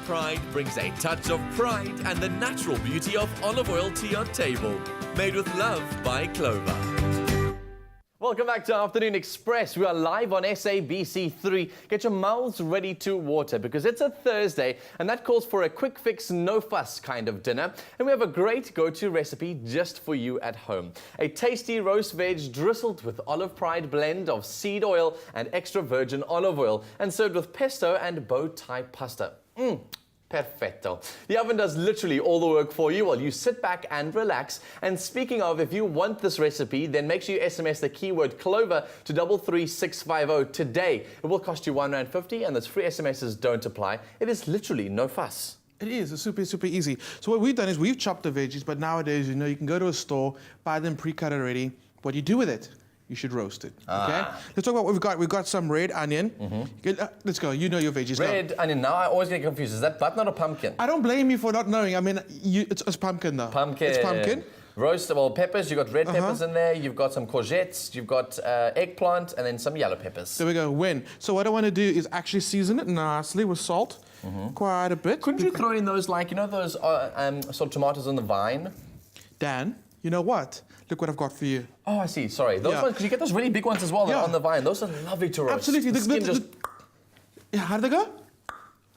Pride brings a touch of pride and the natural beauty of olive oil to your table. Made with love by Clover. Welcome back to Afternoon Express. We are live on SABC3. Get your mouths ready to water because it's a Thursday and that calls for a quick fix, no fuss kind of dinner. And we have a great go-to recipe just for you at home. A tasty roast veg drizzled with olive pride blend of seed oil and extra virgin olive oil and served with pesto and bow tie pasta. Perfecto. The oven does literally all the work for you while you sit back and relax. And speaking of, if you want this recipe, then make sure you SMS the keyword Clover to 33650 today. It will cost you R1.50 and those free SMSs don't apply. It is literally no fuss. It is. It's super easy. So what we've done is we've chopped the veggies, but nowadays, you can go to a store, buy them pre-cut already. What do you do with it? You should roast it, okay? Let's talk about what we've got. We've got some red onion. Let's go. You know your veggies. Red onion. Now I always get confused. Is that butternut or pumpkin? I don't blame you for not knowing. I mean, it's pumpkin though. Pumpkin. It's pumpkin. Roastable peppers. You've got red peppers in there. You've got some courgettes. You've got eggplant and then some yellow peppers. There we go. So what I want to do is actually season it nicely with salt, quite a bit. Couldn't you throw in those, those sort of tomatoes on the vine? Dan, you know what? Look what I've got for you. Oh, I see. Sorry. Those ones, because you get those really big ones as well on the vine. Those are lovely to roast. Absolutely. The skin just... How did they go?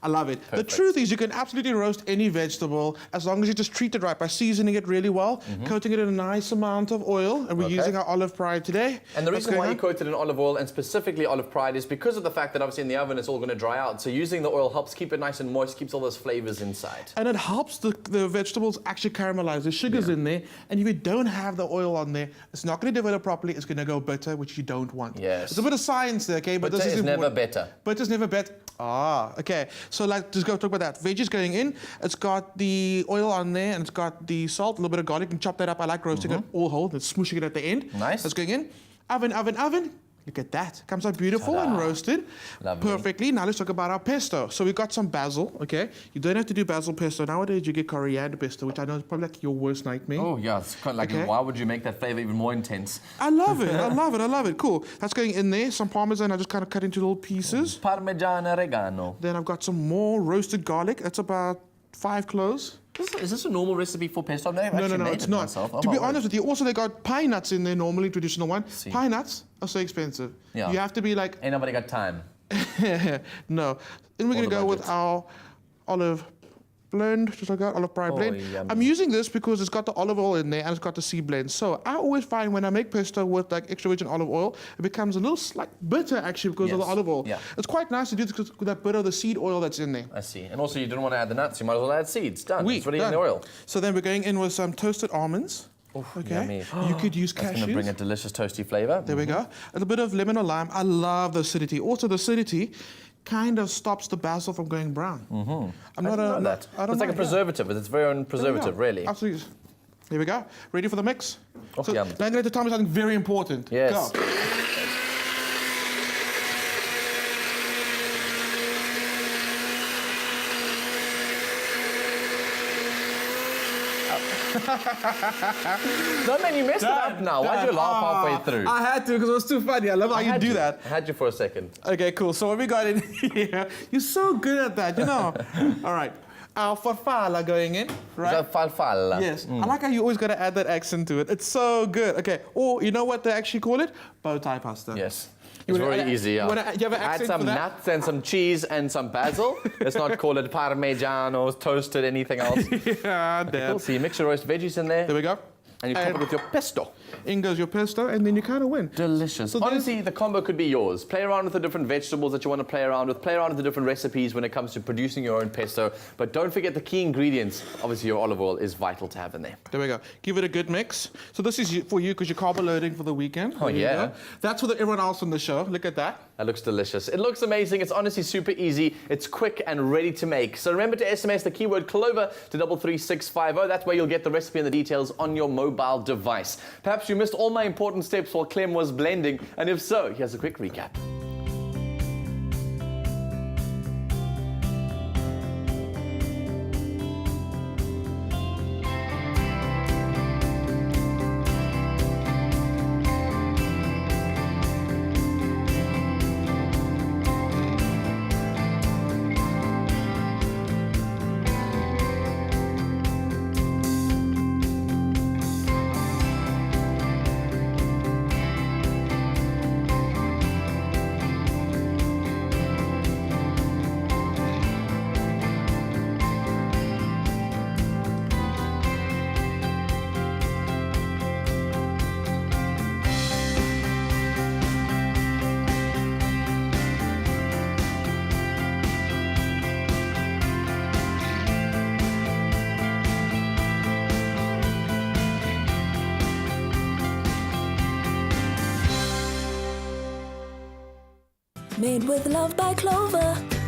I love it. Perfect. The truth is you can absolutely roast any vegetable as long as you just treat it right by seasoning it really well, coating it in a nice amount of oil, and we're using our olive pride today. And the reason why you coat it in olive oil and specifically olive pride is because of the fact that obviously in the oven it's all going to dry out. So using the oil helps keep it nice and moist, keeps all those flavors inside. And it helps the vegetables actually caramelize. The sugar's in there, and if you don't have the oil on there, it's not going to develop properly. It's going to go bitter, which you don't want. Yes. It's a bit of science there, okay? But Bitter this is never better. Bitter's never better. Okay. So just go talk about that. Veggies going in. It's got the oil on there, and it's got the salt, a little bit of garlic. You can chop that up. I like roasting it all whole, then smooshing it at the end. Nice. That's going in. Oven. Look at that. Comes out beautiful and roasted. Lovely. Perfectly. Now let's talk about our pesto. So we've got some basil, okay? You don't have to do basil pesto. Nowadays you get coriander pesto, which I know is probably like your worst nightmare. Oh, yeah. It's kind of like, why would you make that flavor even more intense? I love it. I love it. Cool. That's going in there. Some parmesan I just kind of cut into little pieces. Parmesan oregano. Then I've got some more roasted garlic. That's about 5 cloves. Is this a normal recipe for pesto? No, it's not. To be honest with you, also they got pine nuts in there normally, traditional one. Pine nuts are so expensive. Yeah. You have to be like... Ain't nobody got time. No. Then we're going to go with our olive blend, just like that, olive pride blend. Yummy. I'm using this because it's got the olive oil in there and it's got the seed blend. So I always find when I make pesto with like extra virgin olive oil, it becomes a little slight bitter actually because of the olive oil. Yeah. It's quite nice to do this with that bit of the seed oil that's in there. I see. And also you didn't want to add the nuts, you might as well add seeds. Done. It's already in the oil. So then we're going in with some toasted almonds. Yummy. You could use That's cashews. going to bring a delicious toasty flavor. There we go. A little bit of lemon or lime. I love the acidity. Also, the acidity kind of stops the basil from going brown. I don't know that. It's like a preservative. It's its very own preservative, really. Absolutely. Here we go. Ready for the mix? So, yum. now I'm going to tell me something very important. Yes. Go. No, man, you messed it up now. Why'd you laugh halfway through? I had to because it was too funny. I love how you do that. I had you for a second. Okay, cool. So what we got in here, you're so good at that, All right. Our farfalla going in, right? Is that falfalla? Yes. I like how you always got to add that accent to it. It's so good. Okay. Or you know what they actually call it? Bow tie pasta. Yes. It's very easy. You have an Add accent some for that? nuts and some cheese and some basil. Let's not call it parmigiano, toasted, anything else. Yeah, damn. Cool. So you mix your roast veggies in there. There we go. And you top it with your pesto. In goes your pesto, and then you kind of win. Delicious. So honestly, the combo could be yours. Play around with the different vegetables that you want to play around with. Play around with the different recipes when it comes to producing your own pesto. But don't forget the key ingredients. Obviously, your olive oil is vital to have in there. There we go. Give it a good mix. So this is for you because you're carb loading for the weekend. Oh, yeah. That's for everyone else on the show. Look at that. That looks delicious. It looks amazing. It's honestly super easy. It's quick and ready to make. So remember to SMS the keyword Clover to 33650. That's where you'll get the recipe and the details on your mobile device. Perhaps you missed all my important steps while Clem was blending, and if so, here's a quick recap. Made with love by Clover.